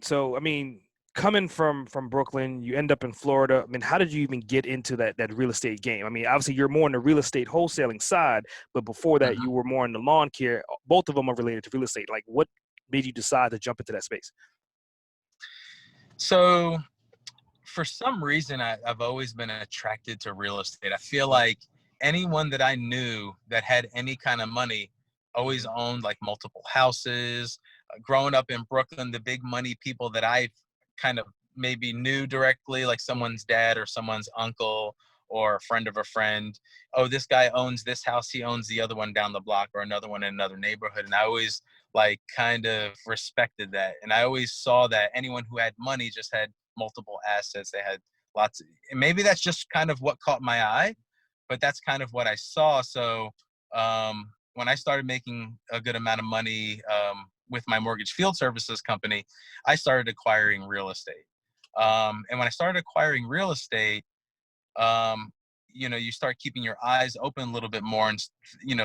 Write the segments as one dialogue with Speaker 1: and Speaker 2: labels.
Speaker 1: So, I mean, coming from Brooklyn, you end up in Florida. I mean, how did you even get into that real estate game? I mean, obviously you're more on the real estate wholesaling side, but before that you
Speaker 2: Mhm.
Speaker 1: were more in the lawn care. Both of them are related to real estate. Like, what made you decide to jump into that space?
Speaker 2: So for some reason, I've always been attracted to real estate. I feel
Speaker 1: Mm,
Speaker 2: like anyone that I knew that had any kind of money always
Speaker 1: mhm,
Speaker 2: owned like multiple houses. Growing up in Brooklyn, the big money people that I kind of maybe knew directly, like
Speaker 1: mm,
Speaker 2: someone's dad or someone's uncle or a friend of a friend. Oh, this guy owns this house. He owns the other one down the block or another one in another neighborhood. And I always like kind of respected that. And I always saw that anyone who had money just had multiple assets. They had lots and maybe that's just kind of what caught my eye, but that's kind of what I saw. So when I started making a good amount of money with my mortgage field services company, I started acquiring real estate. And when I started acquiring real estate, um, you start keeping your eyes open a little bit more, and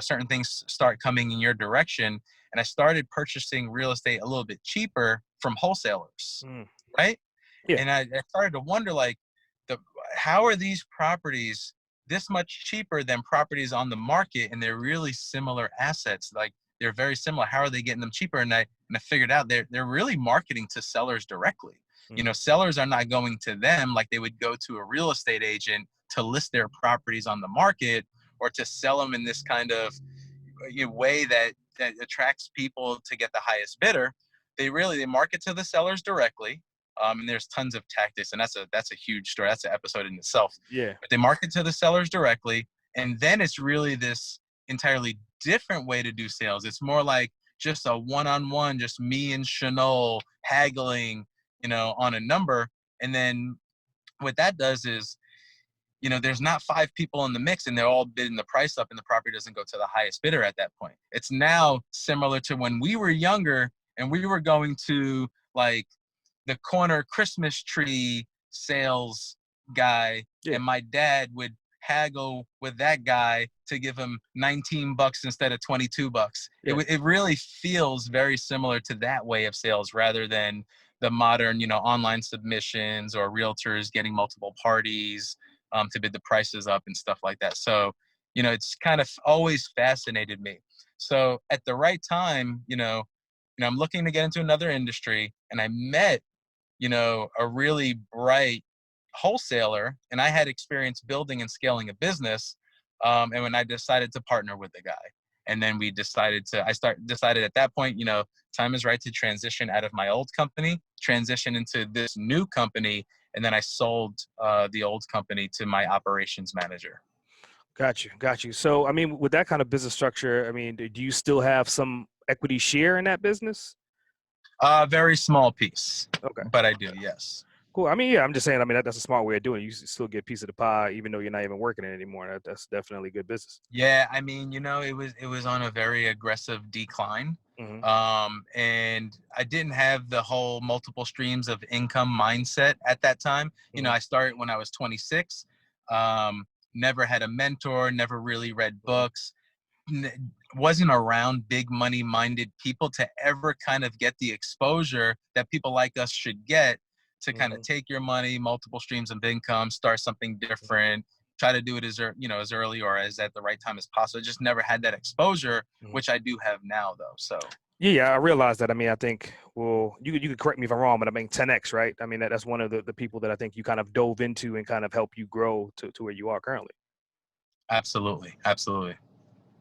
Speaker 2: certain things start coming in your direction. And I started purchasing real estate a little bit cheaper from wholesalers,
Speaker 1: mm.
Speaker 2: right?
Speaker 1: Yeah.
Speaker 2: And I started to wonder, like, the how are these properties this much cheaper than properties on the market, and they're really similar assets? Like, they're very similar. How are they getting them cheaper? And I figured out they're really marketing to sellers directly.
Speaker 1: Mm,
Speaker 2: Sellers are not going to them like they would go to a real estate agent to list their properties on the market or to sell them in this kind of way that attracts people to get the highest bidder. They market to the sellers directly, and there's tons of tactics, and that's a huge story. That's an episode in itself.
Speaker 1: yeah.
Speaker 2: But they market to the sellers directly, and then it's really this entirely different way to do sales. It's more like just a one-on-one, just me and Chanel haggling, on a number, and then what that does is there's not five people in the mix and they're all bidding the price up and the property doesn't go to the highest bidder at that point. It's now similar to when we were younger and we were going to like the corner Christmas tree sales guy,
Speaker 1: Yeah.
Speaker 2: and my dad would haggle with that guy to give him 19 bucks instead of 22 bucks.
Speaker 1: Yeah.
Speaker 2: It really feels very similar to that way of sales rather than the modern, online submissions or realtors getting multiple parties to bid the prices up and stuff like that. So, it's kind of always fascinated me. So at the right time, I'm looking to get into another industry, and I met, a really bright wholesaler, and I had experience building and scaling a business. And when I decided to partner with the guy, and then decided at that point, time is right to transition out of my old company, transition into this new company, and then I sold the old company to my operations manager.
Speaker 1: Got you. Got you. So, I mean, with that kind of business structure, I mean, do you still have some equity share in that business?
Speaker 2: Very small piece,
Speaker 1: Okay.
Speaker 2: but I do,
Speaker 1: Okay.
Speaker 2: yes.
Speaker 1: Cool. I mean, yeah, I'm just saying, I mean, that's a smart way of doing it. You still get a piece of the pie, even though you're not even working it anymore. That's definitely good business.
Speaker 2: Yeah, I mean, it was on a very aggressive decline.
Speaker 1: Hmm.
Speaker 2: And I didn't have the whole multiple streams of income mindset at that time.
Speaker 1: Hmm.
Speaker 2: I started when I was 26. Um, Never had a mentor, never really read
Speaker 1: Hmm.
Speaker 2: books, wasn't around big money minded people to ever kind of get the exposure that people like us should get to kind of
Speaker 1: Hmm.
Speaker 2: take your money, multiple streams of income, start something different, try to do it as early or as at the right time as possible. Just never had that exposure,
Speaker 1: Hmm.
Speaker 2: which I do have now though. So
Speaker 1: Yeah, yeah, I realize that. I mean, I think, well, you could correct me if I'm wrong, but I mean, 10x, right? I mean, that's one of the people that I think you kind of dove into and kind of help you grow to where you are currently.
Speaker 2: absolutely, absolutely.